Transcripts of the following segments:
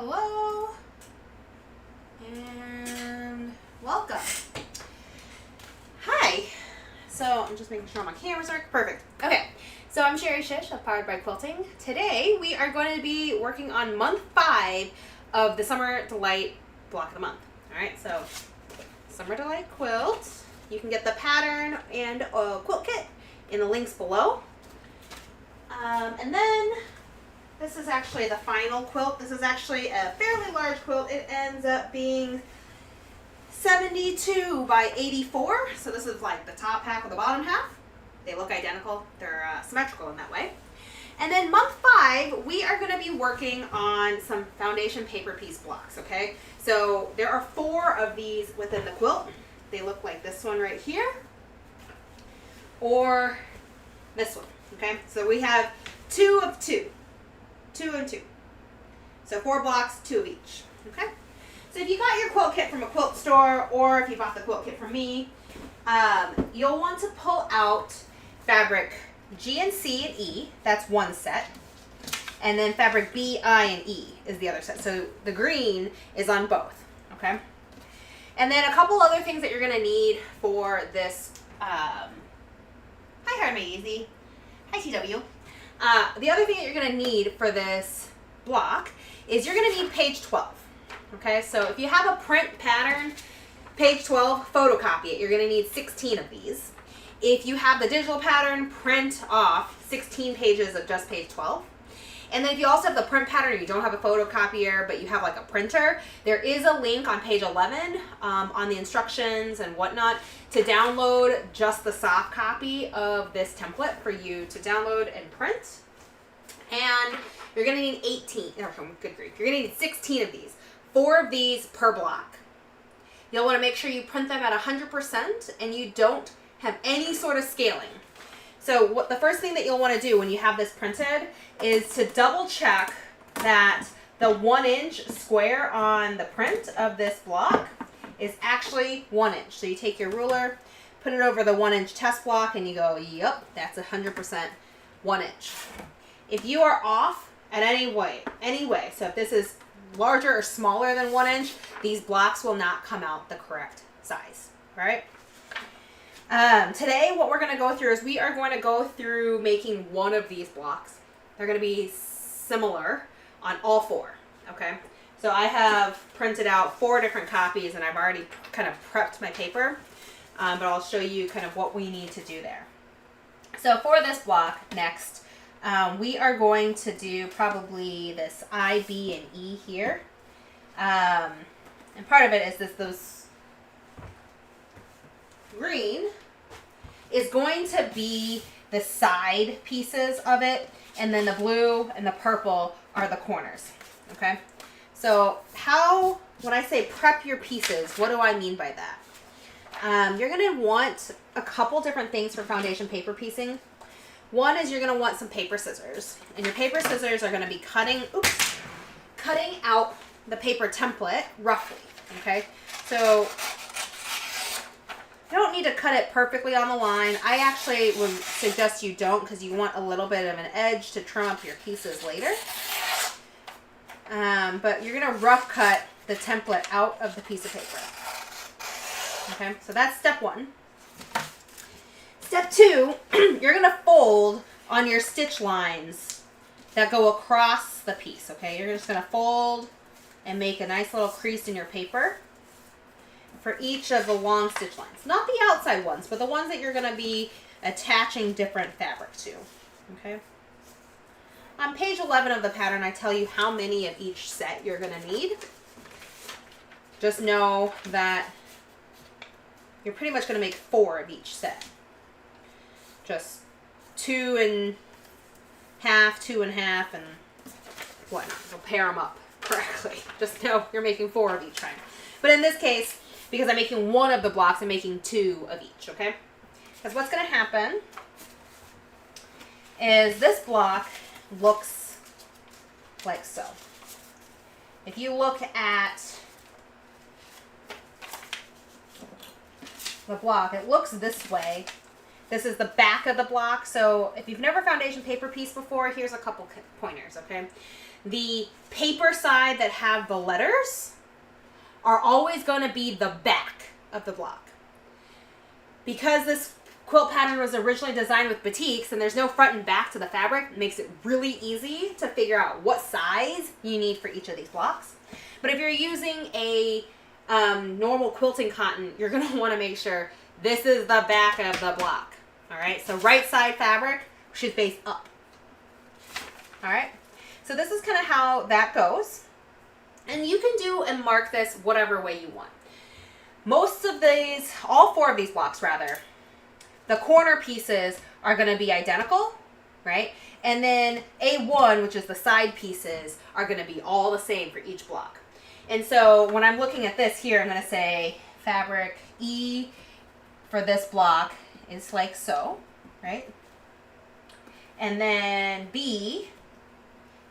Hello and welcome. Hi. So I'm just making sure my cameras work. Perfect. Okay. So I'm Sherry Shish of Powered by Quilting. Today we are going to be working on month 5 of the Summer Delight block of the month. All right. So Summer Delight quilt. You can get the pattern and a quilt kit in the links below. And then this is actually the final quilt. This is actually a fairly large quilt. It ends up being 72 by 84. So this is like the top half of the bottom half. They look identical. They're symmetrical in that way. And then month 5, we are going to be working on some foundation paper piece blocks, okay? So there are 4 of these within the quilt. They look like this one right here or this one, okay? So we have 2 of 2. 2 and 2. So 4 blocks, 2 of each. Okay? So if you got your quilt kit from a quilt store or if you bought the quilt kit from me, you'll want to pull out fabric G and C and E. That's one set. And then fabric B, I, and E is the other set. So the green is on both. Okay? And then a couple other things that you're going to need for this. Hi, Hard Made Easy. Hi, TW. The other thing that you're going to need for this block is you're going to need page 12. Okay, so if you have a print pattern, page 12, photocopy it. You're going to need 16 of these. If you have the digital pattern, print off 16 pages of just page 12. And then if you also have the print pattern and you don't have a photocopier, but you have like a printer, there is a link on page 11 on the instructions and whatnot to download just the soft copy of this template for you to download and print. And you're going to need 18, oh, good grief, you're going to need 16 of these, 4 of these per block. You'll want to make sure you print them at 100% and you don't have any sort of scaling. So what the first thing that you'll want to do when you have this printed is to double check that the 1-inch square on the print of this block is actually 1 inch. So you take your ruler, put it over the 1-inch test block, and you go, yep, that's 100% 1 inch. If you are off at any way, so if this is larger or smaller than 1 inch, these blocks will not come out the correct size, all right? Today, what we're going to go through is we are going to go through making one of these blocks. They're going to be similar on all 4, okay? So I have printed out 4 different copies and I've already kind of prepped my paper, but I'll show you kind of what we need to do there. So for this block next, we are going to do probably this I, B, and E here. And part of it is those green is going to be the side pieces of it, and then the blue and the purple are the corners, okay? So when I say prep your pieces, what do I mean by that? You're going to want a couple different things for foundation paper piecing. One is you're going to want some paper scissors, and your paper scissors are going to be cutting out the paper template roughly, okay? So you don't need to cut it perfectly on the line. I actually would suggest you don't because you want a little bit of an edge to trim up your pieces later. But you're going to rough cut the template out of the piece of paper. Okay, so that's step 1. Step 2, you're going to fold on your stitch lines that go across the piece, okay? You're just going to fold and make a nice little crease in your paper for each of the long stitch lines. Not the outside ones, but the ones that you're going to be attaching different fabric to, okay? On page 11 of the pattern, I tell you how many of each set you're going to need. Just know that you're pretty much going to make 4 of each set. Just 2 and half, 2 and half, and whatnot. We'll pair them up correctly. Just know you're making 4 of each time. But in this case, because I'm making 1 of the blocks, I'm making 2 of each, okay? Because what's going to happen is this block looks like so. If you look at the block, it looks this way, This is the back of the block. So if you've never foundation paper pieced before, here's a couple pointers, okay? The paper side that have the letters are always going to be the back of the block. Because this quilt pattern was originally designed with batiks and there's no front and back to the fabric, it makes it really easy to figure out what size you need for each of these blocks. But if you're using a normal quilting cotton, you're going to want to make sure this is the back of the block. All right, so right side fabric should face up. All right, so this is kind of how that goes. And you can do and mark this whatever way you want. Most of these, all 4 of these blocks rather, the corner pieces are going to be identical, right? And then A1, which is the side pieces, are going to be all the same for each block. And so when I'm looking at this here, I'm going to say fabric E for this block is like so, right? And then B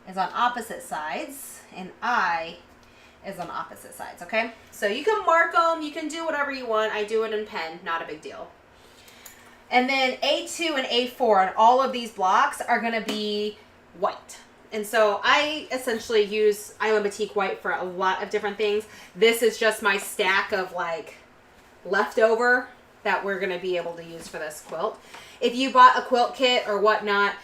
is on opposite sides, and I is on opposite sides, okay? So you can mark them, you can do whatever you want. I do it in pen, not a big deal. And then A2 and A4 on all of these blocks are gonna be white. And so I essentially use Island Batik white for a lot of different things. This is just my stack of like leftover that we're gonna be able to use for this quilt. If you bought a quilt kit or whatnot,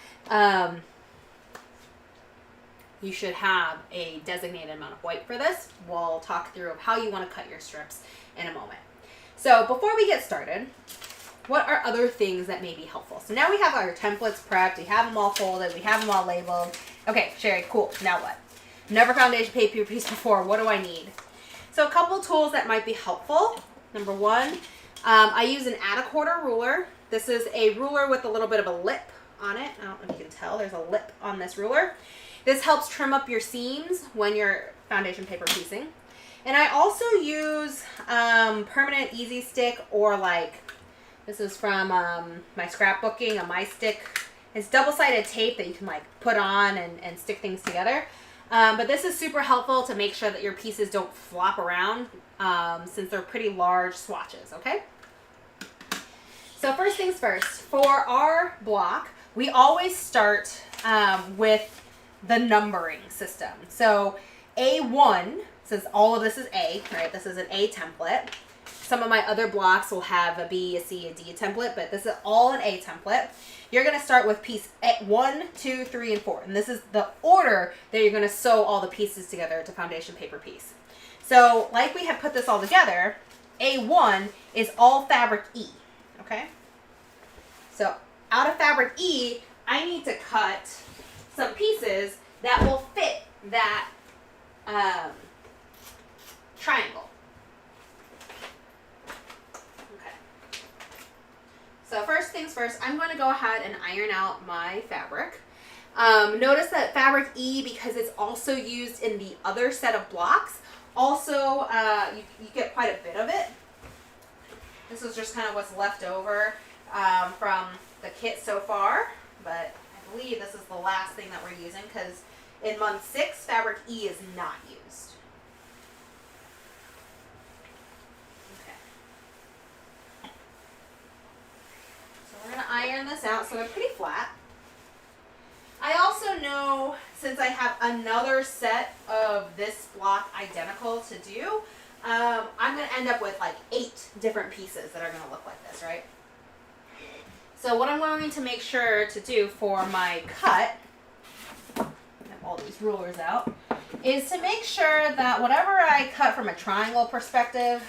you should have a designated amount of white for this. We'll talk through how you want to cut your strips in a moment. So before we get started, what are other things that may be helpful? So now we have our templates prepped, we have them all folded, we have them all labeled. Okay, Sherry, cool, now what? Never foundation paper piece before, what do I need? So a couple tools that might be helpful. Number 1, I use an add a quarter ruler. This is a ruler with a little bit of a lip on it. I don't know if you can tell, there's a lip on this ruler. This helps trim up your seams when you're foundation paper piecing. And I also use permanent easy stick, or like, this is from my scrapbooking, a My Stick. It's double-sided tape that you can like put on and stick things together. But this is super helpful to make sure that your pieces don't flop around since they're pretty large swatches, okay? So first things first, for our block, we always start with the numbering system. So A1, since all of this is A, right? This is an A template. Some of my other blocks will have a B, a C, a D template, but this is all an A template. You're going to start with piece 1, 2, 3, and 4. And this is the order that you're going to sew all the pieces together to foundation paper piece. So like we have put this all together, A1 is all fabric E, okay? So out of fabric E, I need to cut some pieces that will fit that triangle. Okay. So first things first, I'm going to go ahead and iron out my fabric. Notice that fabric E, because it's also used in the other set of blocks, also you get quite a bit of it. This is just kind of what's left over from the kit so far, but I believe this is the last thing that we're using, because in month 6, fabric E is not used. Okay. So we're going to iron this out so they're pretty flat. I also know, since I have another set of this block identical to do, I'm going to end up with like 8 different pieces that are going to look like this, right? So what I'm going to make sure to do for my cut, I have all these rulers out, is to make sure that whatever I cut from a triangle perspective,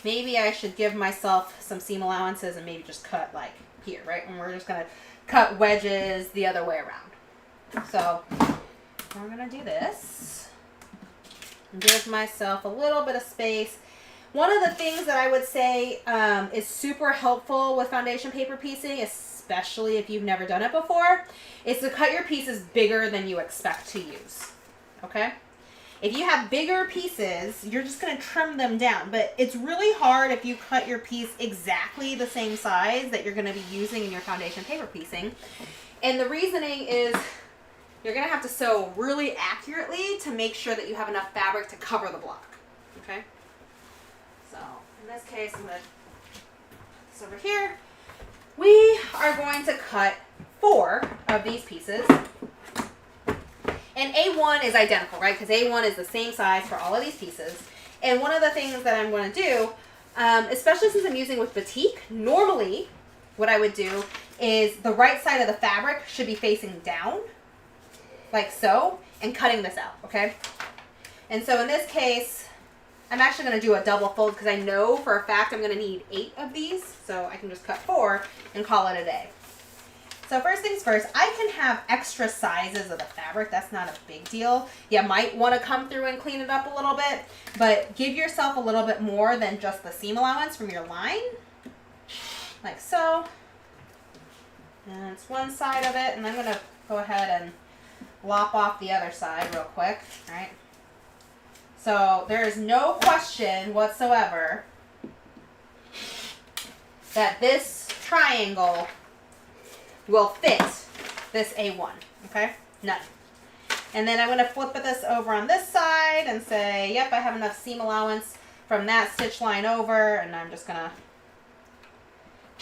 maybe I should give myself some seam allowances and maybe just cut like here, right? And we're just going to cut wedges the other way around. So we're going to do this and give myself a little bit of space. One of the things that I would say is super helpful with foundation paper piecing, especially if you've never done it before, is to cut your pieces bigger than you expect to use, okay? If you have bigger pieces, you're just going to trim them down, but it's really hard if you cut your piece exactly the same size that you're going to be using in your foundation paper piecing. And the reasoning is you're going to have to sew really accurately to make sure that you have enough fabric to cover the block, okay? So in this case, I'm going to put this over here. we are going to cut 4 of these pieces. And A1 is identical, right? Because A1 is the same size for all of these pieces. And one of the things that I'm going to do, especially since I'm using with batik, normally what I would do is the right side of the fabric should be facing down, like so, and cutting this out, okay? And so in this case, I'm actually going to do a double fold because I know for a fact I'm going to need 8 of these. So I can just cut 4 and call it a day. So first things first, I can have extra sizes of the fabric. That's not a big deal. You might want to come through and clean it up a little bit, but give yourself a little bit more than just the seam allowance from your line. Like so. And it's one side of it, and I'm going to go ahead and lop off the other side real quick, right? So there is no question whatsoever that this triangle will fit this A1, okay? None. And then I'm going to flip this over on this side and say, yep, I have enough seam allowance from that stitch line over, and I'm just going to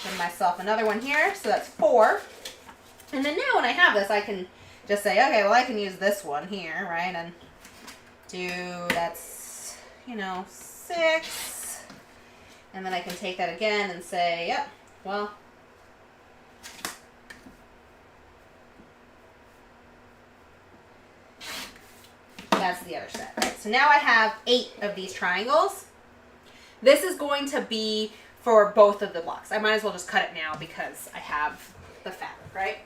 give myself another one here, so that's 4. And then now when I have this, I can just say, okay, well, I can use this one here, right, and do, that's, 6, and then I can take that again and say, yep, well, that's the other side, right? So now I have 8 of these triangles. This is going to be for both of the blocks. I might as well just cut it now because I have the fabric, right?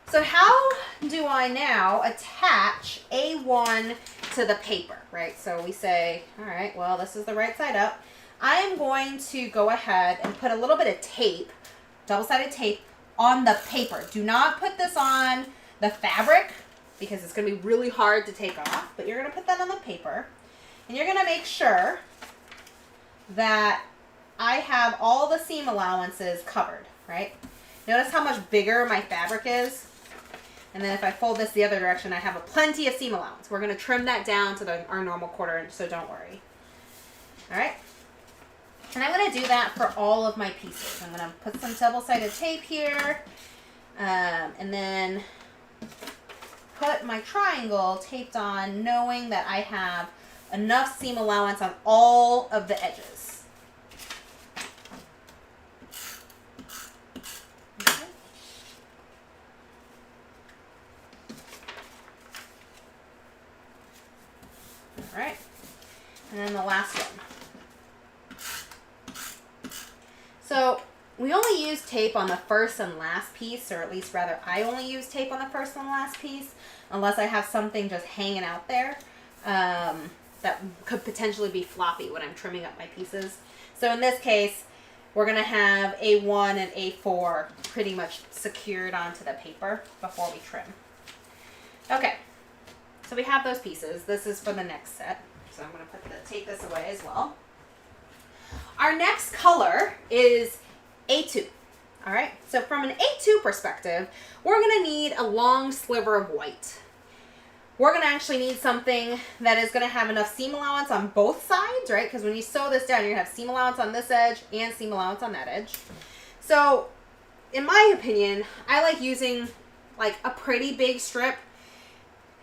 So how do I now attach A1 to the paper, right? So we say, all right, well, this is the right side up. I am going to go ahead and put a little bit of tape, double-sided tape, on the paper. Do not put this on the fabric because it's going to be really hard to take off, but you're going to put that on the paper, and you're going to make sure that I have all the seam allowances covered, right? Notice how much bigger my fabric is. And then if I fold this the other direction, I have a plenty of seam allowance. We're going to trim that down to our normal 1/4 inch, so don't worry. All right. And I'm going to do that for all of my pieces. I'm going to put some double-sided tape here, and then put my triangle taped on, knowing that I have enough seam allowance on all of the edges. Okay. All right, and then the last one. So we only use tape on the first and last piece, or at least rather I only use tape on the first and last piece, unless I have something just hanging out there that could potentially be floppy when I'm trimming up my pieces. So in this case, we're going to have A1 and A4 pretty much secured onto the paper before we trim. Okay, so we have those pieces. This is for the next set, so I'm going to take this away as well. Our next color is A2. All right, so from an A2 perspective, we're going to need a long sliver of white. We're going to actually need something that is going to have enough seam allowance on both sides, right? Because when you sew this down, you're going to have seam allowance on this edge and seam allowance on that edge. So, in my opinion, I like using like a pretty big strip.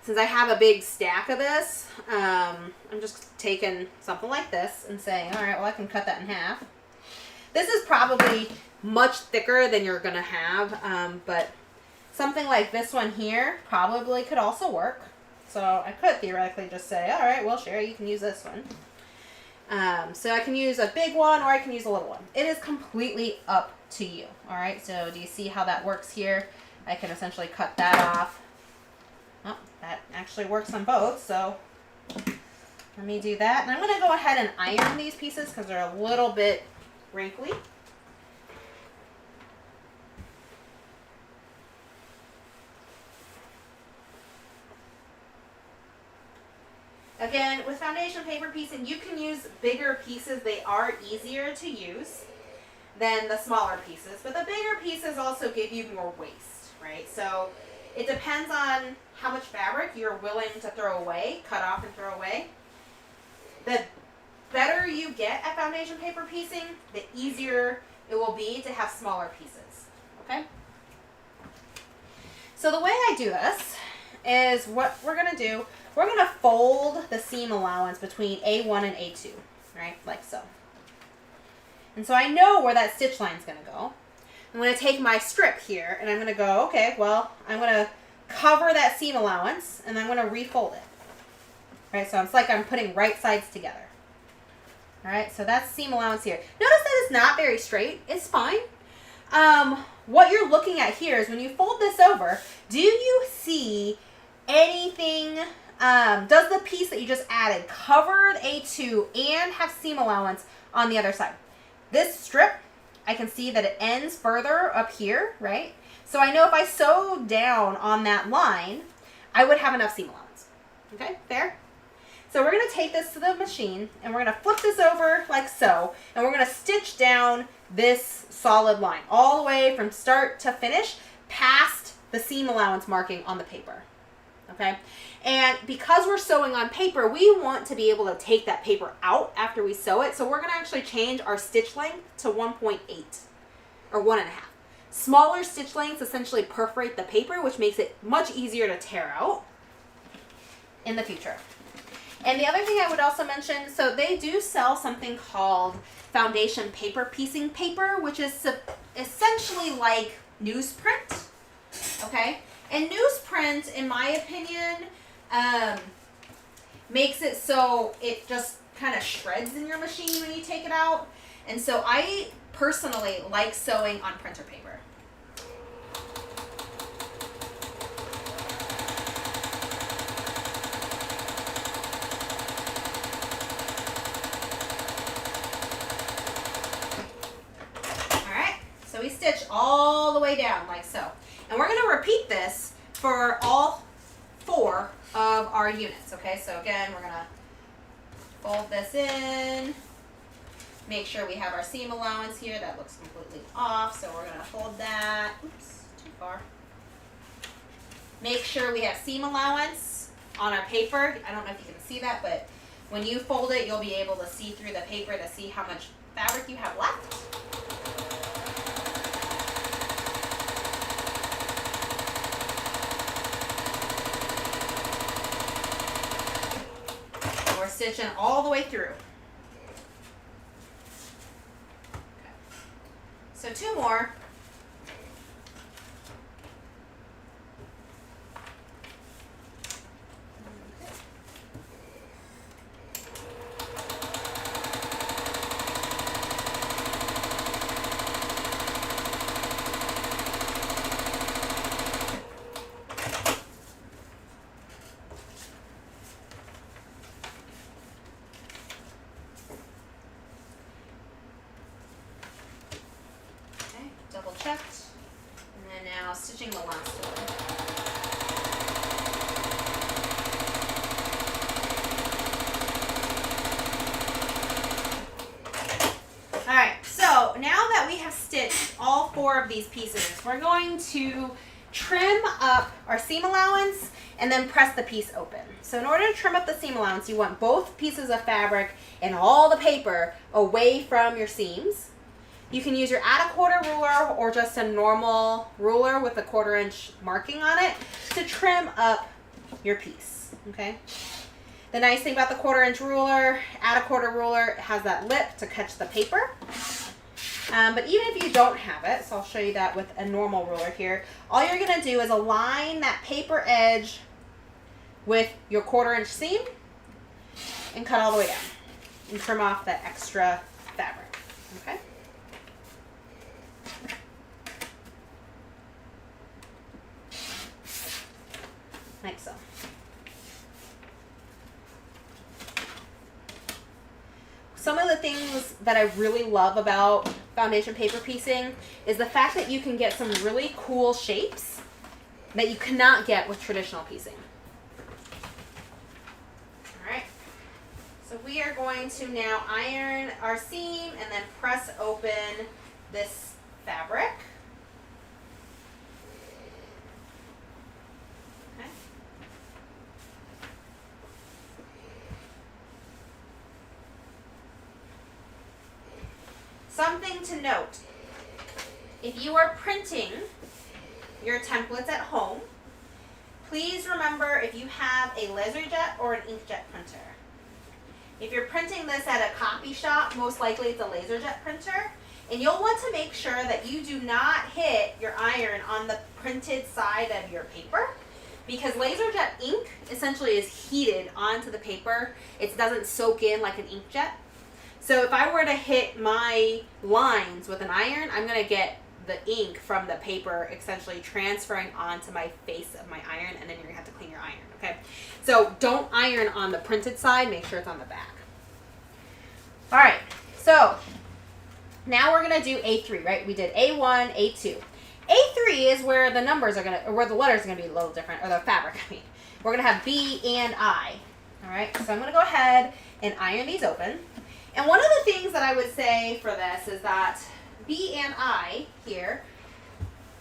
Since I have a big stack of this, I'm just taking something like this and saying, all right, well, I can cut that in half. This is probably much thicker than you're going to have, but something like this one here probably could also work. So I could theoretically just say, all right, well, Sherry, you can use this one. So I can use a big one or I can use a little one. It is completely up to you. All right, so do you see how that works here? I can essentially cut that off. Oh, that actually works on both, so let me do that. And I'm going to go ahead and iron these pieces because they're a little bit wrinkly. Again, with foundation paper piecing, you can use bigger pieces. They are easier to use than the smaller pieces, but the bigger pieces also give you more waste, right? So it depends on how much fabric you're willing to throw away, cut off and throw away. The better you get at foundation paper piecing, the easier it will be to have smaller pieces, okay? So the way I do this is what we're gonna do, we're gonna fold the seam allowance between A1 and A2, right, like so. And so I know where that stitch line's gonna go. I'm gonna take my strip here and I'm gonna go, okay, well, I'm gonna cover that seam allowance and I'm gonna refold it. Right, so it's like I'm putting right sides together. All right, so that's seam allowance here. Notice that it's not very straight. It's fine. What you're looking at here is when you fold this over, do you see anything, does the piece that you just added cover the A2 and have seam allowance on the other side? This strip, I can see that it ends further up here, right? So I know if I sew down on that line, I would have enough seam allowance. Okay, fair? So we're going to take this to the machine and we're going to flip this over like so, and we're going to stitch down this solid line all the way from start to finish past the seam allowance marking on the paper. Okay, and because we're sewing on paper, we want to be able to take that paper out after we sew it, so we're going to actually change our stitch length to 1.8 or 1.5. Smaller stitch lengths essentially perforate the paper, which makes it much easier to tear out in the future. And the other thing I would also mention, so they do sell something called foundation paper piecing paper, which is essentially like newsprint, okay? And newsprint, in my opinion, makes it so it just kind of shreds in your machine when you take it out. And so I personally like sewing on printer paper. So we stitch all the way down like so. And we're going to repeat this for all 4 of our units, okay? So again, we're going to fold this in, make sure we have our seam allowance here. That looks completely off, so we're going to fold that. Oops, too far. Make sure we have seam allowance on our paper. I don't know if you can see that, but when you fold it, you'll be able to see through the paper to see how much fabric you have left. Stitching all the way through. Okay. So 2 more. Double checked, and then now stitching the last one. Alright, so now that we have stitched all 4 of these pieces, we're going to trim up our seam allowance and then press the piece open. So in order to trim up the seam allowance, you want both pieces of fabric and all the paper away from your seams. You can use your add a quarter ruler or just a normal ruler with a 1/4 inch marking on it to trim up your piece, okay? The nice thing about the 1/4 inch ruler, add a quarter ruler, it has that lip to catch the paper. But even if you don't have it, so I'll show you that with a normal ruler here, all you're gonna do is align that paper edge with your 1/4 inch seam and cut all the way down and trim off that extra fabric, okay? Like so. Some of the things that I really love about foundation paper piecing is the fact that you can get some really cool shapes that you cannot get with traditional piecing. Alright, so we are going to now iron our seam and then press open this fabric. something to note. If you are printing your templates at home, please remember if you have a LaserJet or an inkjet printer. If you're printing this at a copy shop, most likely it's a LaserJet printer, and you'll want to make sure that you do not hit your iron on the printed side of your paper, because LaserJet ink essentially is heated onto the paper. It doesn't soak in like an inkjet. So if I were to hit my lines with an iron, I'm going to get the ink from the paper essentially transferring onto my face of my iron, and then you're going to have to clean your iron, okay? So don't iron on the printed side, make sure it's on the back. All right, so now we're going to do A3, right? We did A1, A2. A3 is where the numbers are going to, or where the letters are going to be a little different, or the fabric, I mean. We're going to have B and I, all right? So I'm going to go ahead and iron these open. And one of the things that I would say for this is that B and I here,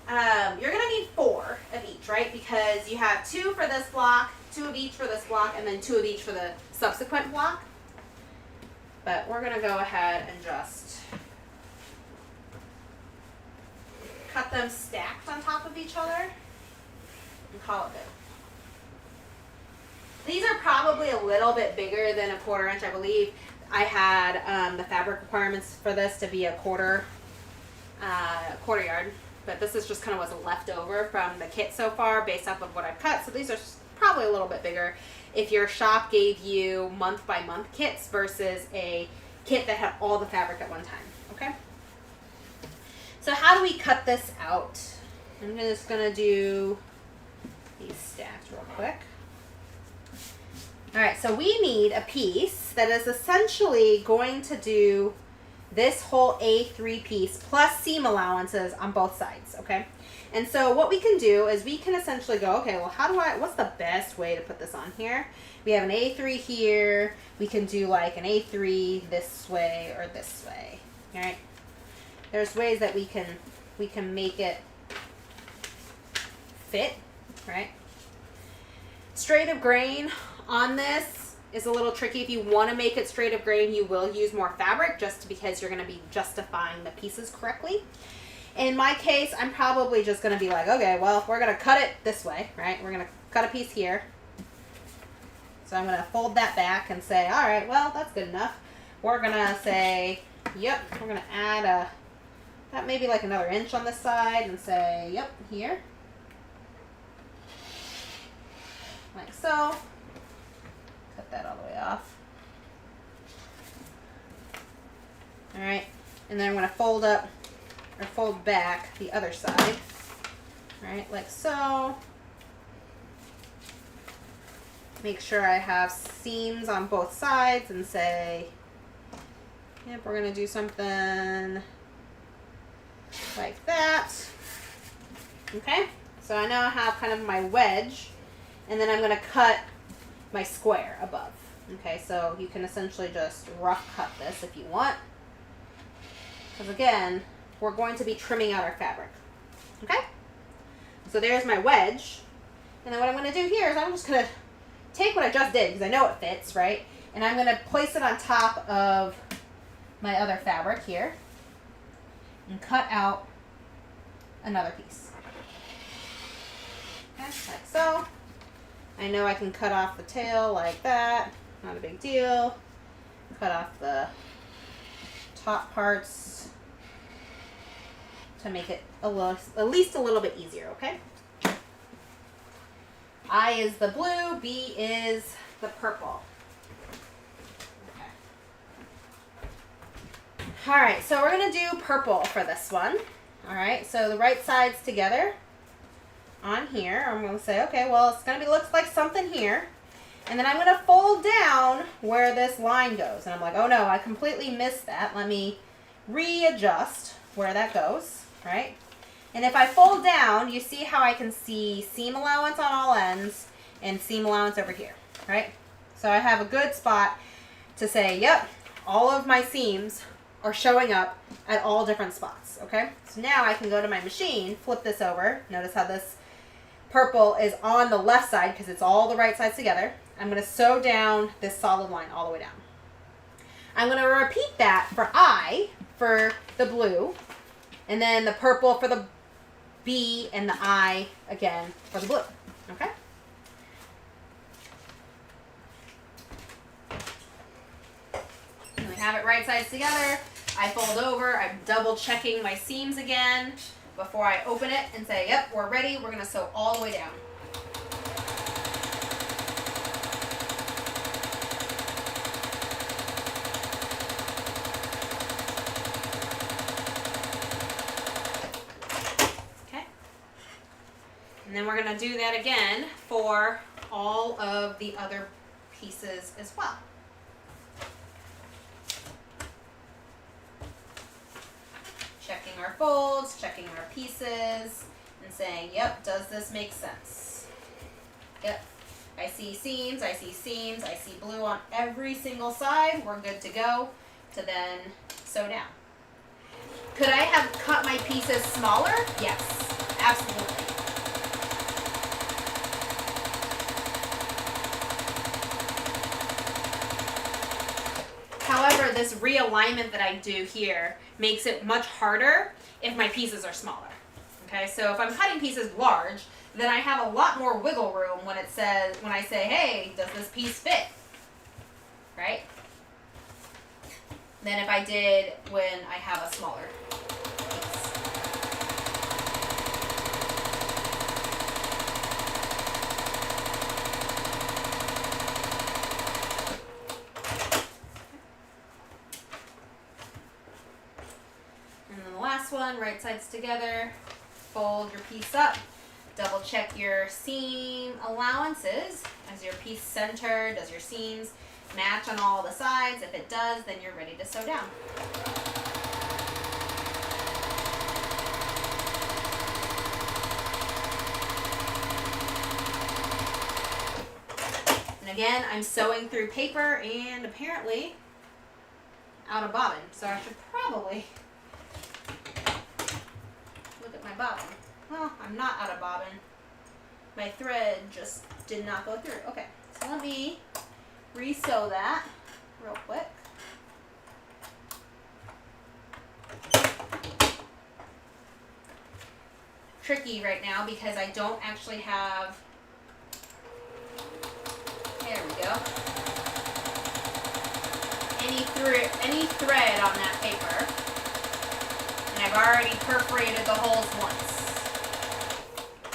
you're going to need 4 of each, right? Because you have 2 for this block, 2 of each for this block, and then 2 of each for the subsequent block. But we're going to go ahead and just cut them stacked on top of each other and call it good. These are probably a little bit bigger than a 1/4 inch, I believe. I had the fabric requirements for this to be a quarter yard, but this is just kind of what's left over from the kit so far based off of what I've cut. So these are probably a little bit bigger if your shop gave you month by month kits versus a kit that had all the fabric at one time, okay? So how do we cut this out? I'm just gonna do these stacks real quick. All right, so we need a piece that is essentially going to do this whole A3 piece plus seam allowances on both sides, okay? And so what we can do is we can essentially go, okay, well, what's the best way to put this on here? We have an A3 here. We can do like an A3 this way or this way, all right? There's ways that we can make it fit, right? Straight of grain on this is a little tricky. If you want to make it straight of grain, you will use more fabric just because you're going to be justifying the pieces correctly. In my case, I'm probably just going to be like, okay, well, we're going to cut it this way, right? We're going to cut a piece here. So I'm going to fold that back and say, all right, well, that's good enough. We're going to say, yep, we're going to add that maybe like another inch on this side and say, yep, here. Like so. Cut that all the way off. All right, and then I'm going to fold up or fold back the other side. All right, like so. Make sure I have seams on both sides and say, yep, we're going to do something like that. Okay, so I now have kind of my wedge, and then I'm going to cut my square above. Okay, so you can essentially just rough cut this if you want, because again, we're going to be trimming out our fabric. Okay, so there's my wedge, and then what I'm going to do here is I'm just going to take what I just did, because I know it fits, right, and I'm going to place it on top of my other fabric here and cut out another piece. Okay, like so. I know I can cut off the tail like that, not a big deal. Cut off the top parts to make it at least a little bit easier, okay? I is the blue, B is the purple. Okay. All right, so we're gonna do purple for this one. All right, so the right sides together on here. I'm going to say, okay, well, it's going to be looks like something here. And then I'm going to fold down where this line goes. And I'm like, oh no, I completely missed that. Let me readjust where that goes, right? And if I fold down, you see how I can see seam allowance on all ends and seam allowance over here, right? So I have a good spot to say, yep, all of my seams are showing up at all different spots, okay? So now I can go to my machine, flip this over. Notice how this purple is on the left side because it's all the right sides together. I'm going to sew down this solid line all the way down. I'm going to repeat that for I, for the blue, and then the purple for the B and the I again for the blue. Okay? And we have it right sides together. I fold over. I'm double checking my seams again before I open it and say, yep, we're ready. We're going to sew all the way down. And then we're going to do that again for all of the other pieces as well. Checking our folds, checking our pieces, and saying, yep, does this make sense? Yep. I see seams, I see seams, I see blue on every single side. We're good to go to then sew down. Could I have cut my pieces smaller? Yes, absolutely. However, this realignment that I do here makes it much harder if my pieces are smaller. Okay, so if I'm cutting pieces large, then I have a lot more wiggle room when it says, when I say, hey, does this piece fit? Right? Than if I did when I have a smaller piece. One, right sides together, fold your piece up, double check your seam allowances. Is your piece centered? Does your seams match on all the sides? If it does, then you're ready to sew down. And again, I'm sewing through paper and apparently out of bobbin, so I should probably my bobbin. Well, I'm not out of bobbin. My thread just did not go through. Okay, so let me re-sew that real quick. Tricky right now because I don't actually have, there we go, any thread on that paper. And I've already perforated the holes once.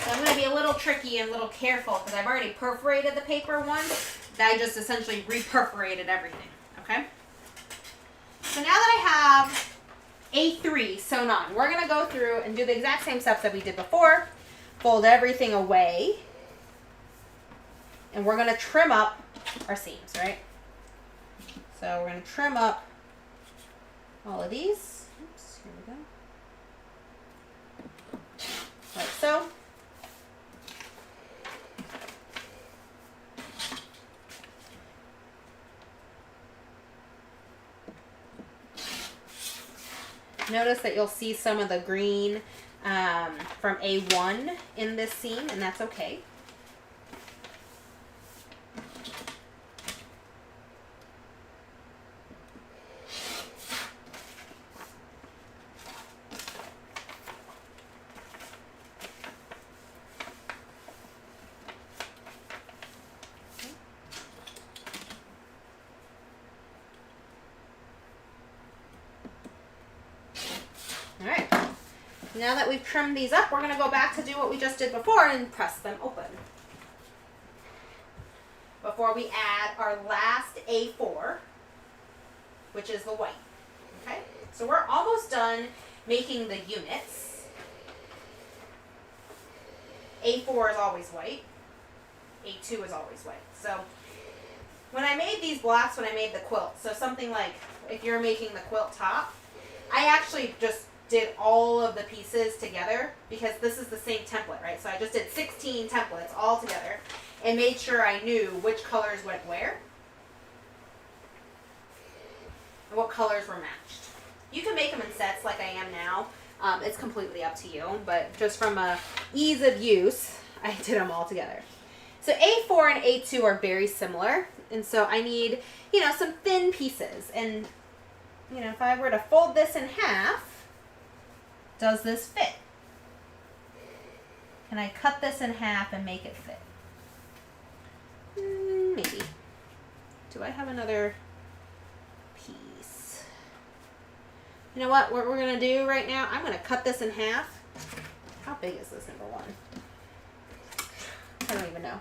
So I'm going to be a little tricky and a little careful because I've already perforated the paper once. I just essentially re-perforated everything. Okay? So now that I have A3 sewn on, we're going to go through and do the exact same steps that we did before. Fold everything away. And we're going to trim up our seams, right? So we're going to trim up all of these. Oops, here we go. Like so. Notice that you'll see some of the green from A1 in this seam, and that's okay. Now that we've trimmed these up, we're going to go back to do what we just did before and press them open. Before we add our last A4, which is the white. Okay, so we're almost done making the units. A4 is always white. A2 is always white. So when I made these blocks, when I made the quilt, so something like if you're making the quilt top, I actually just did all of the pieces together because this is the same template, right? So I just did 16 templates all together and made sure I knew which colors went where and what colors were matched. You can make them in sets like I am now. It's completely up to you, but just from a ease of use, I did them all together. So A4 and A2 are very similar, and so I need, some thin pieces. And you know, if I were to fold this in half, does this fit? Can I cut this in half and make it fit? Maybe. Do I have another piece? You know what we're going to do right now? I'm going to cut this in half. How big is this, number one? I don't even know.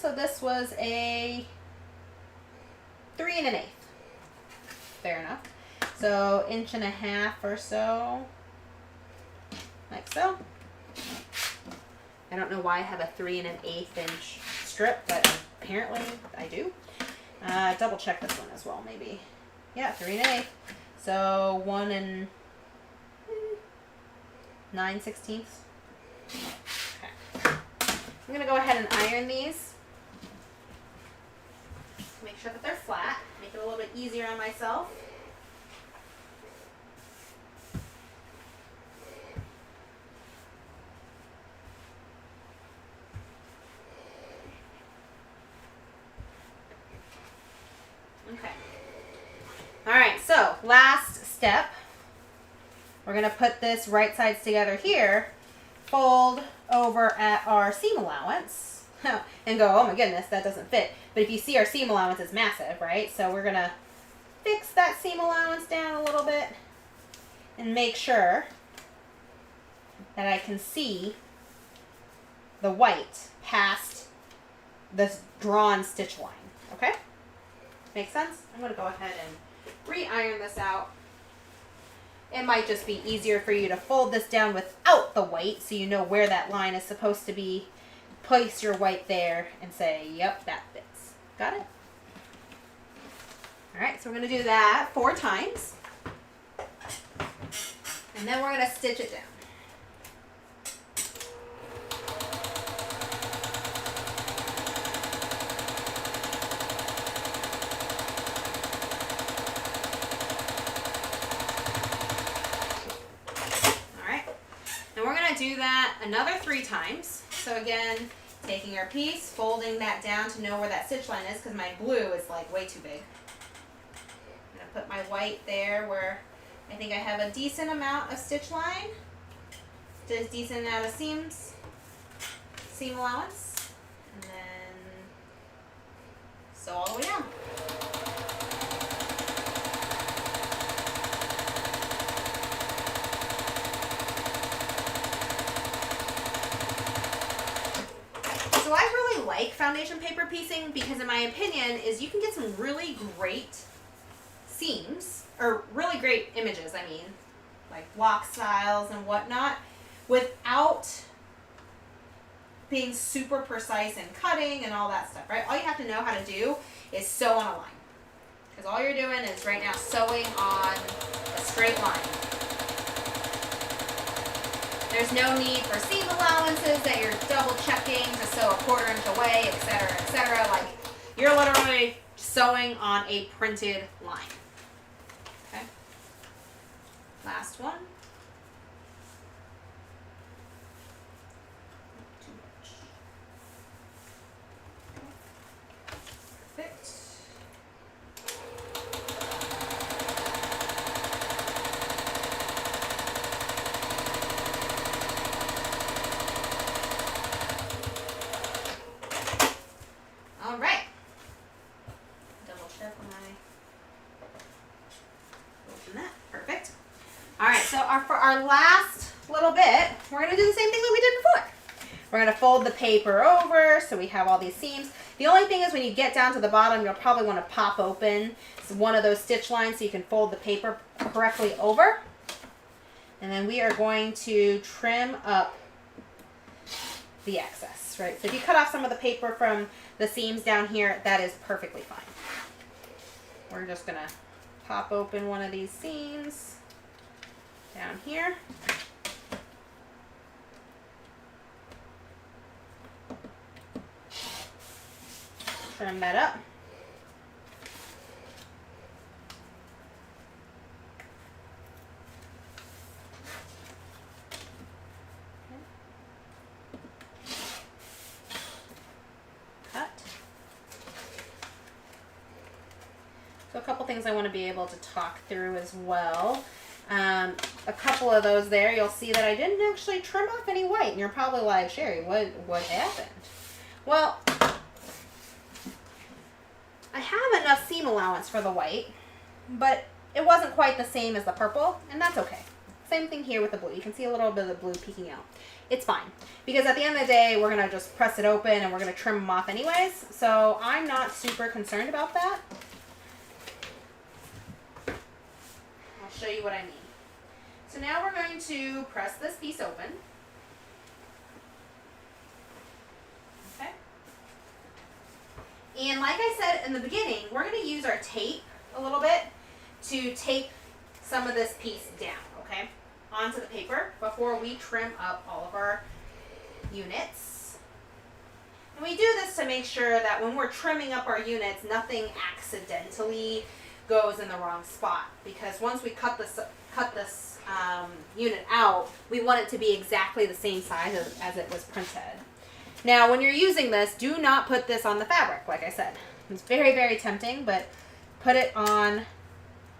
So this was a 3 1/8. Fair enough. So 1.5 inches or so. Like so. I don't know why I have a 3 1/8 inch strip, but apparently I do. Double check this one as well, maybe. Yeah, 3 1/8. So 1 9/16. Okay. I'm gonna go ahead and iron these. Make sure that they're flat. Make it a little bit easier on myself. Okay. All right, so last step. We're going to put this right sides together here, fold over at our seam allowance, and go, oh my goodness, that doesn't fit. But if you see, our seam allowance is massive, right? So we're going to fix that seam allowance down a little bit and make sure that I can see the white past this drawn stitch line, okay? Make sense? I'm going to go ahead and re-iron this out. It might just be easier for you to fold this down without the white so you know where that line is supposed to be. Place your white there and say, yep, that fits. Got it? All right, so we're going to do that 4 times. And then we're going to stitch it down. Do that another 3 times. So again, taking our piece, folding that down to know where that stitch line is, because my blue is like way too big. I'm going to put my white there where I think I have a decent amount of stitch line. Just decent amount of seam allowance. And then sew all the way down. So I really like foundation paper piecing because, in my opinion, is you can get some really great seams, or really great images, I mean, like block styles and whatnot, without being super precise in cutting and all that stuff, right? All you have to know how to do is sew on a line. Because all you're doing is right now sewing on a straight line. There's no need for seam allowances that you're double checking to sew a 1/4 inch away, etc., etc. Like, you're literally sewing on a printed line. Okay. Last one. Not too much. Perfect. All right. Double check when I open that. Perfect. All right, so for our last little bit, we're going to do the same thing that we did before. We're going to fold the paper over so we have all these seams. The only thing is when you get down to the bottom, you'll probably want to pop open one of those stitch lines so you can fold the paper correctly over. And then we are going to trim up the excess, right? So if you cut off some of the paper from the seams down here, that is perfectly fine. We're just going to pop open one of these seams down here. Trim that up. Cut. So couple things I want to be able to talk through as well. A couple of those there, you'll see that I didn't actually trim off any white. And you're probably like, Sherry, what happened? Well, I have enough seam allowance for the white, but it wasn't quite the same as the purple, and that's okay. Same thing here with the blue. You can see a little bit of the blue peeking out. It's fine, because at the end of the day, we're going to just press it open and we're going to trim them off anyways, so I'm not super concerned about that. I'll show you what I mean. So now we're going to press this piece open. Okay. And like I said in the beginning, we're going to use our tape a little bit to tape some of this piece down, okay, onto the paper before we trim up all of our units. And we do this to make sure that when we're trimming up our units, nothing accidentally goes in the wrong spot, because once we cut this unit out, we want it to be exactly the same size as it was printed. Now, when you're using this, do not put this on the fabric, like I said. It's very, very tempting, but put it on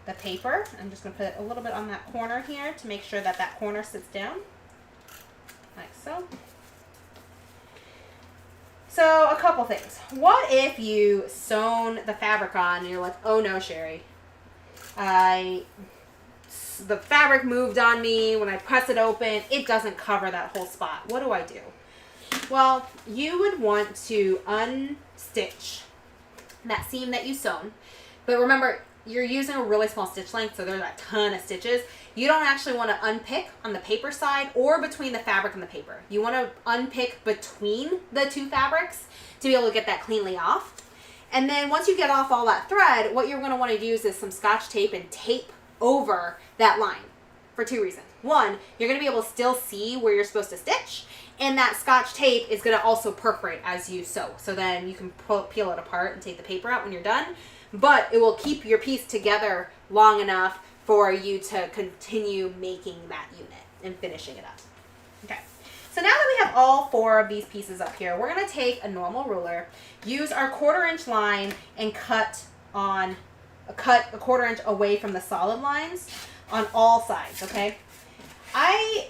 the paper. I'm just going to put it a little bit on that corner here to make sure that that corner sits down, like so. So, a couple things. What if you sewn the fabric on and you're like, oh no, Sherry, the fabric moved on me. When I press it open, it doesn't cover that whole spot. What do I do? Well, you would want to unstitch that seam that you sewn. But remember, you're using a really small stitch length, so there's a ton of stitches. You don't actually want to unpick on the paper side or between the fabric and the paper. You want to unpick between the two fabrics to be able to get that cleanly off. And then once you get off all that thread, what you're going to want to use is some Scotch tape and tape over that line for two reasons. One, you're going to be able to still see where you're supposed to stitch, and that Scotch tape is going to also perforate as you sew. So then you can peel it apart and take the paper out when you're done, but it will keep your piece together long enough for you to continue making that unit and finishing it up. Okay. So now that we have all four of these pieces up here, we're going to take a normal ruler, use our 1/4 inch line, and cut a 1/4 inch away from the solid lines on all sides, okay? I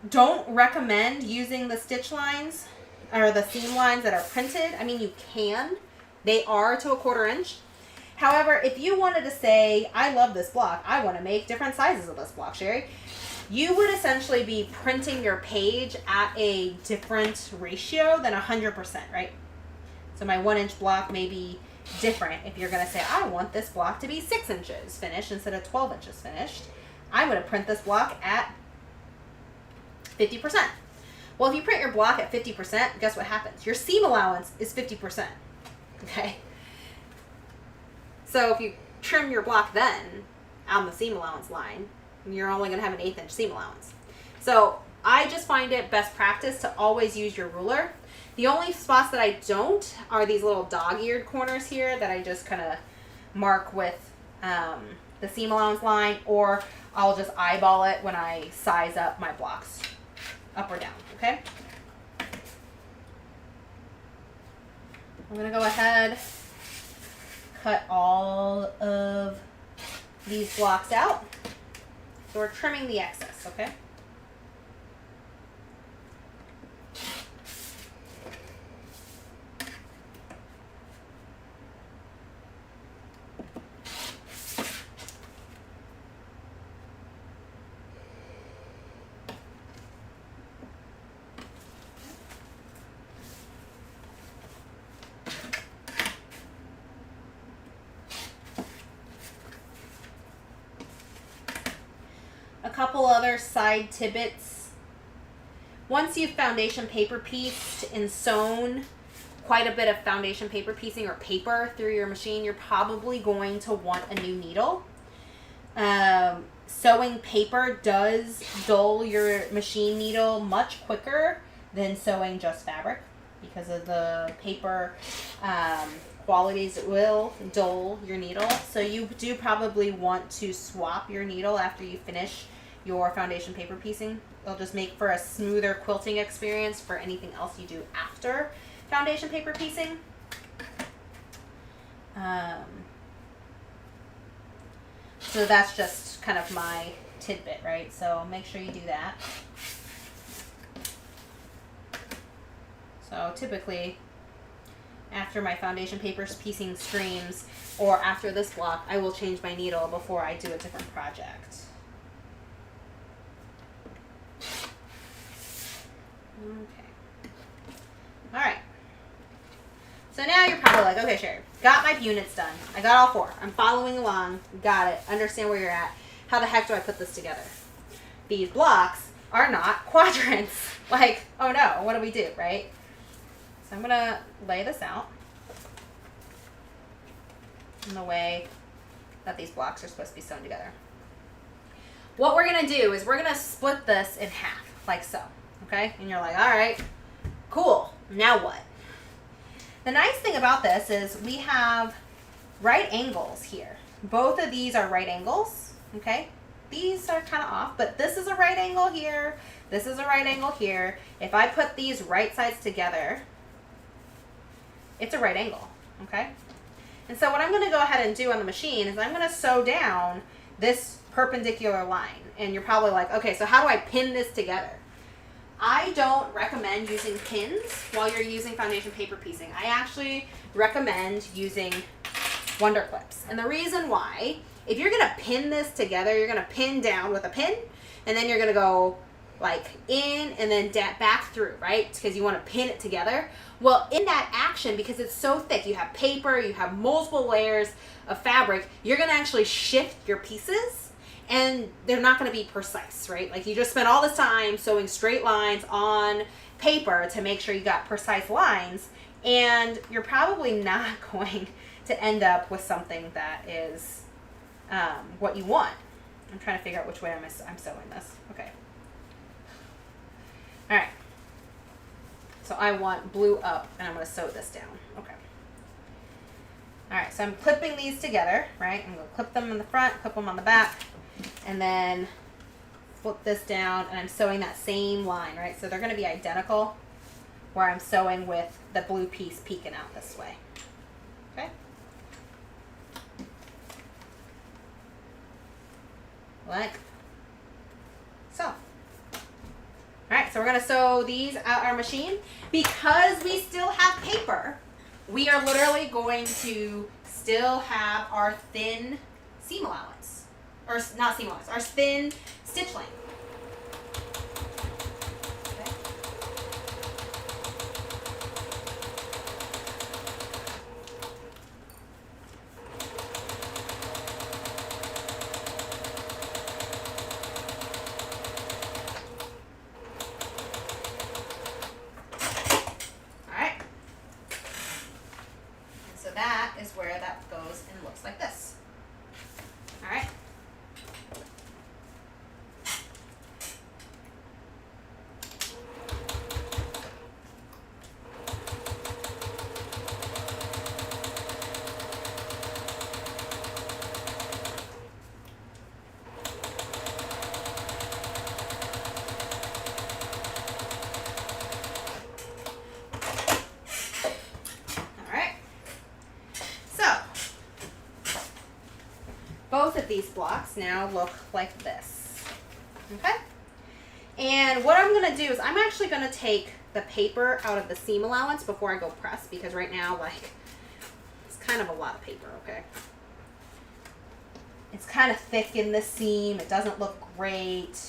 don't recommend using the stitch lines or the seam lines that are printed. I mean, you can. They are to a 1/4 inch. However, if you wanted to say, I love this block, I want to make different sizes of this block, Sherry, you would essentially be printing your page at a different ratio than 100%, right? So my 1 inch block may be different. If you're going to say, I want this block to be 6 inches finished instead of 12 inches finished, I'm going to print this block at 50%. Well, if you print your block at 50%, guess what happens? Your seam allowance is 50%, okay? So if you trim your block then on the seam allowance line, you're only going to have an 1/8 inch seam allowance. So I just find it best practice to always use your ruler. The only spots that I don't are these little dog-eared corners here that I just kind of mark with the seam allowance line, or I'll just eyeball it when I size up my blocks up or down, okay? I'm going to go ahead, cut all of these blocks out. So we're trimming the excess, okay? Couple other side tidbits. Once you've foundation paper pieced and sewn quite a bit of foundation paper piecing or paper through your machine, you're probably going to want a new needle. Sewing paper does dull your machine needle much quicker than sewing just fabric because of the paper qualities. It will dull your needle. So you do probably want to swap your needle after you finish your foundation paper piecing. It'll just make for a smoother quilting experience for anything else you do after foundation paper piecing. So that's just kind of my tidbit, right? So make sure you do that. So typically, after my foundation paper piecing streams, or after this block, I will change my needle before I do a different project. Okay. All right. So now you're probably like, okay, Sherry, got my units done. I got all 4. I'm following along. Got it. Understand where you're at. How the heck do I put this together? These blocks are not quadrants. Like, oh no, what do we do, right? So I'm going to lay this out in the way that these blocks are supposed to be sewn together. What we're going to do is we're going to split this in half, like so. Okay? And you're like, all right, cool. Now what? The nice thing about this is we have right angles here. Both of these are right angles. Okay? These are kind of off, but this is a right angle here. This is a right angle here. If I put these right sides together, it's a right angle. Okay? And so what I'm going to go ahead and do on the machine is I'm going to sew down this perpendicular line. And you're probably like, okay, so how do I pin this together? I don't recommend using pins while you're using foundation paper piecing. I actually recommend using Wonder Clips. And the reason why, if you're going to pin this together, you're going to pin down with a pin, and then you're going to go like in and then back through, right? Because you want to pin it together. Well, in that action, because it's so thick, you have paper, you have multiple layers of fabric, you're going to actually shift your pieces, and they're not going to be precise, right? Like you just spent all this time sewing straight lines on paper to make sure you got precise lines, and you're probably not going to end up with something that is what you want. I'm trying to figure out which way I'm sewing this. Okay. All right. So I want blue up, and I'm going to sew this down. Okay. All right, so I'm clipping these together, right? I'm going to clip them in the front, clip them on the back, and then flip this down, and I'm sewing that same line, right? So they're going to be identical, where I'm sewing with the blue piece peeking out this way. Okay? Like so. All right, so we're going to sew these out our machine. Because we still have paper, we are literally going to still have our thin seam allowance. Or not seam allowance, our thin stitch length. Okay. That is where that goes and looks like this. All right. Both of these blocks now look like this, okay? And what I'm gonna do is I'm actually gonna take the paper out of the seam allowance before I go press, because right now, like, it's kind of a lot of paper, okay? It's kind of thick in the seam, it doesn't look great.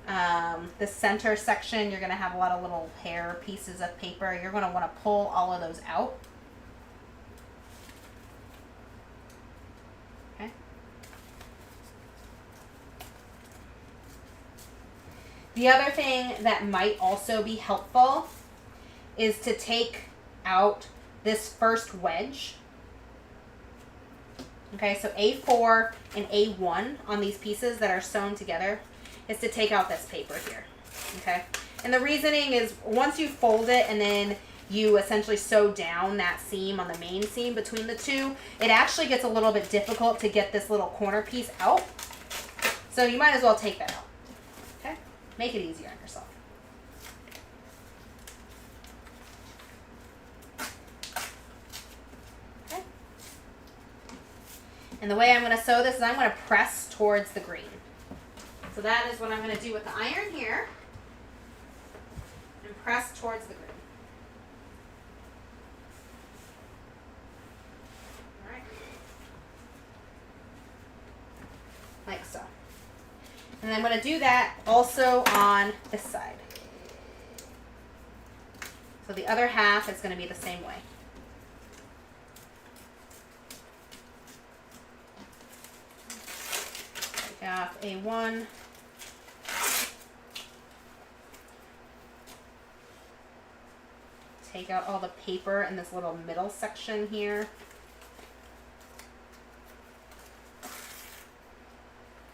The center section, you're gonna have a lot of little hair pieces of paper. You're gonna wanna pull all of those out. The other thing that might also be helpful is to take out this first wedge. Okay, so A4 and A1 on these pieces that are sewn together is to take out this paper here. Okay, and the reasoning is once you fold it and then you essentially sew down that seam on the main seam between the two, it actually gets a little bit difficult to get this little corner piece out. So you might as well take that out. Make it easier on yourself. Okay. And the way I'm going to sew this is I'm going to press towards the green. So that is what I'm going to do with the iron here. And press towards the green. All right. Like so. And I'm going to do that also on this side. So the other half is going to be the same way. Take off A1. Take out all the paper in this little middle section here.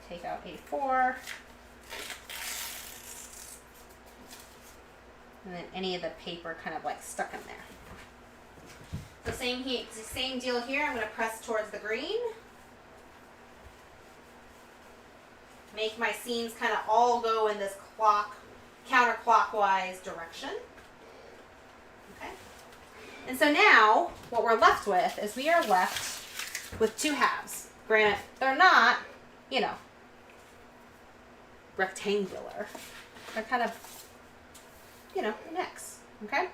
Take out A4. And then any of the paper kind of like stuck in there. So same deal here. I'm going to press towards the green. Make my seams kind of all go in this counterclockwise direction. Okay. And so now what we're left with is we are left with two halves. Granted, they're not, you know, rectangular. They're kind of, you know, an X. Okay.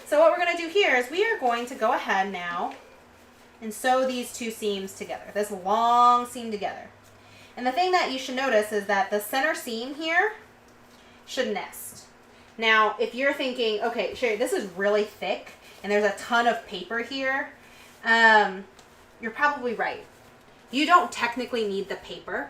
So what we're going to do here is we are going to go ahead now and sew these two seams together, this long seam together. And the thing that you should notice is that the center seam here should nest. Now, if you're thinking, okay, Sherry, this is really thick and there's a ton of paper here, you're probably right. You don't technically need the paper.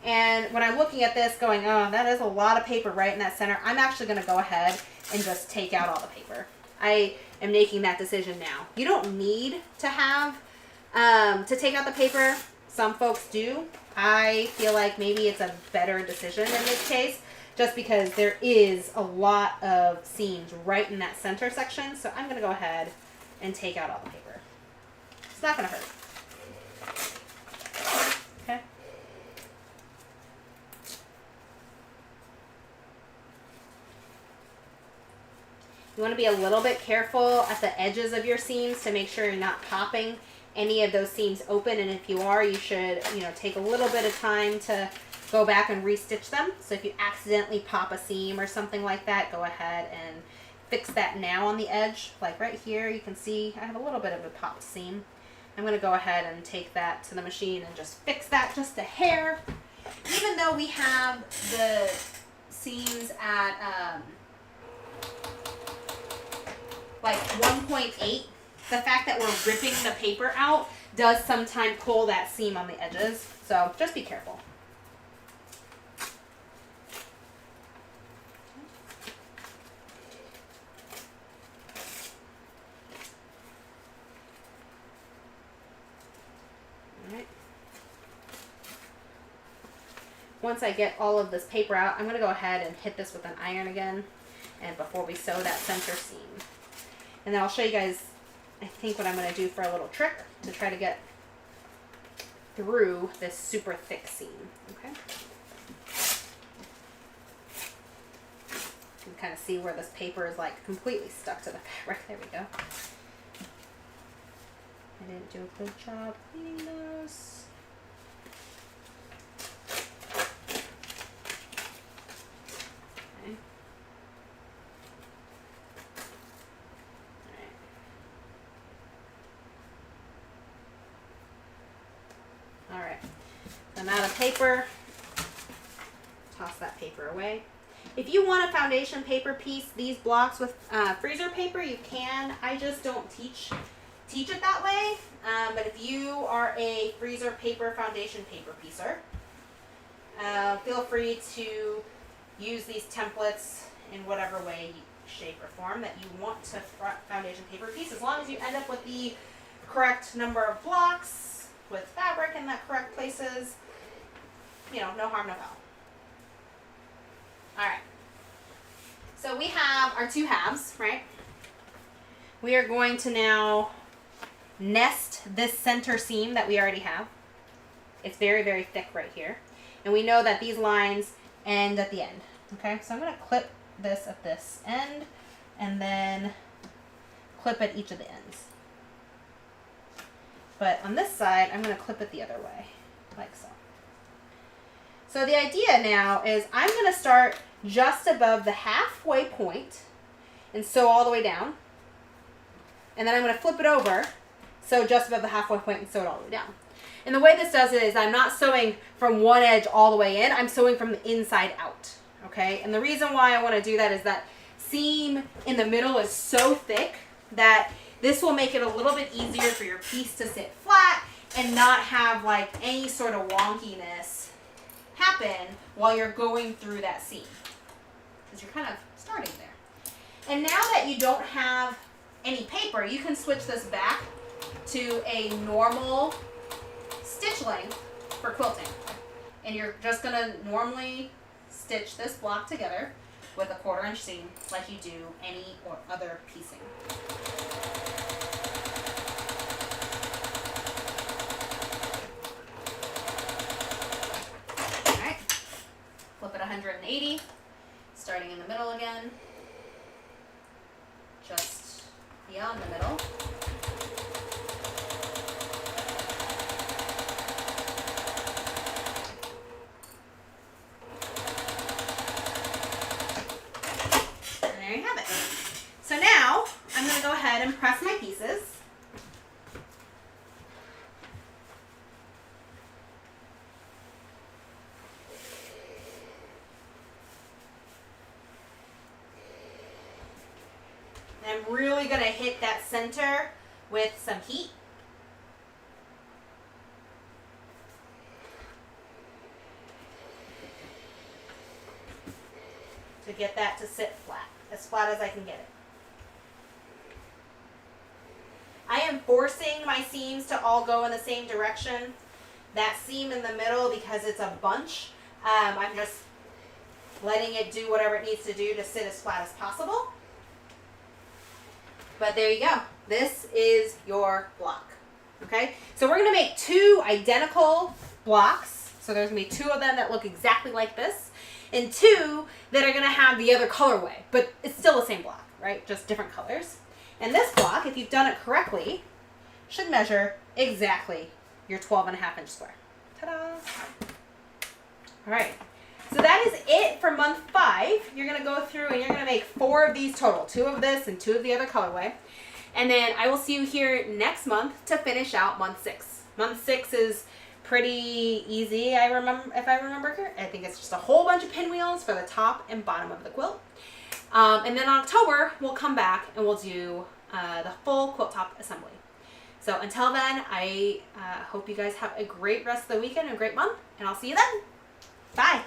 And when I'm looking at this going, oh, that is a lot of paper right in that center, I'm actually going to go ahead and just take out all the paper. I am making that decision now. You don't need to have, to take out the paper. Some folks do. I feel like maybe it's a better decision in this case, just because there is a lot of seams right in that center section. So I'm going to go ahead and take out all the paper. It's not going to hurt. Okay. You want to be a little bit careful at the edges of your seams to make sure you're not popping any of those seams open, and if you are, you should, you know, take a little bit of time to go back and restitch them. So if you accidentally pop a seam or something like that, go ahead and fix that now on the edge. Like right here, you can see I have a little bit of a popped seam. I'm going to go ahead and take that to the machine and just fix that just a hair. Even though we have the seams at like 1.8, the fact that we're ripping the paper out does sometimes pull that seam on the edges. So just be careful. All right. Once I get all of this paper out, I'm going to go ahead and hit this with an iron again, and before we sew that center seam. And then I'll show you guys, I think, what I'm going to do for a little trick to try to get through this super thick seam. Okay. You can kind of see where this paper is like completely stuck to the fabric. There we go. I didn't do a good job cleaning those. I'm out of paper. Toss that paper away. If you want a foundation paper piece, these blocks with freezer paper, you can. I just don't teach it that way. But if you are a freezer paper foundation paper piecer, feel free to use these templates in whatever way, shape, or form that you want to foundation paper piece, as long as you end up with the correct number of blocks with fabric in the correct places. You know, no harm, no foul. All right. So we have our two halves, right? We are going to now nest this center seam that we already have. It's very, very thick right here. And we know that these lines end at the end. Okay, so I'm going to clip this at this end and then clip at each of the ends. But on this side, I'm going to clip it the other way, like so. So the idea now is I'm going to start just above the halfway point and sew all the way down. And then I'm going to flip it over, sew just above the halfway point and sew it all the way down. And the way this does it is I'm not sewing from one edge all the way in, I'm sewing from the inside out, okay? And the reason why I want to do that is that seam in the middle is so thick that this will make it a little bit easier for your piece to sit flat and not have like any sort of wonkiness happen while you're going through that seam, because you're kind of starting there. And now that you don't have any paper, you can switch this back to a normal stitch length for quilting. And you're just going to normally stitch this block together with a 1/4 inch seam like you do any or other piecing. Alright, flip it 180, starting in the middle again, just beyond the middle. There you have it. So now I'm going to go ahead and press my pieces. And I'm really going to hit that center with some heat. To get that to sit flat as I can get it. I am forcing my seams to all go in the same direction. That seam in the middle, because it's a bunch, I'm just letting it do whatever it needs to do to sit as flat as possible. But there you go. This is your block. Okay? So we're going to make 2 identical blocks. So there's going to be 2 of them that look exactly like this, and 2 that are going to have the other colorway, but it's still the same block, right? Just different colors. And this block, if you've done it correctly, should measure exactly your 12.5 inch square. Ta-da! All right. So that is it for month 5. You're going to go through and you're going to make 4 of these total, 2 of this and 2 of the other colorway. And then I will see you here next month to finish out month 6. Month 6 is pretty easy, if I remember correctly. I think it's just a whole bunch of pinwheels for the top and bottom of the quilt. And then in October, we'll come back and we'll do the full quilt top assembly. So until then, I hope you guys have a great rest of the weekend and a great month, and I'll see you then. Bye.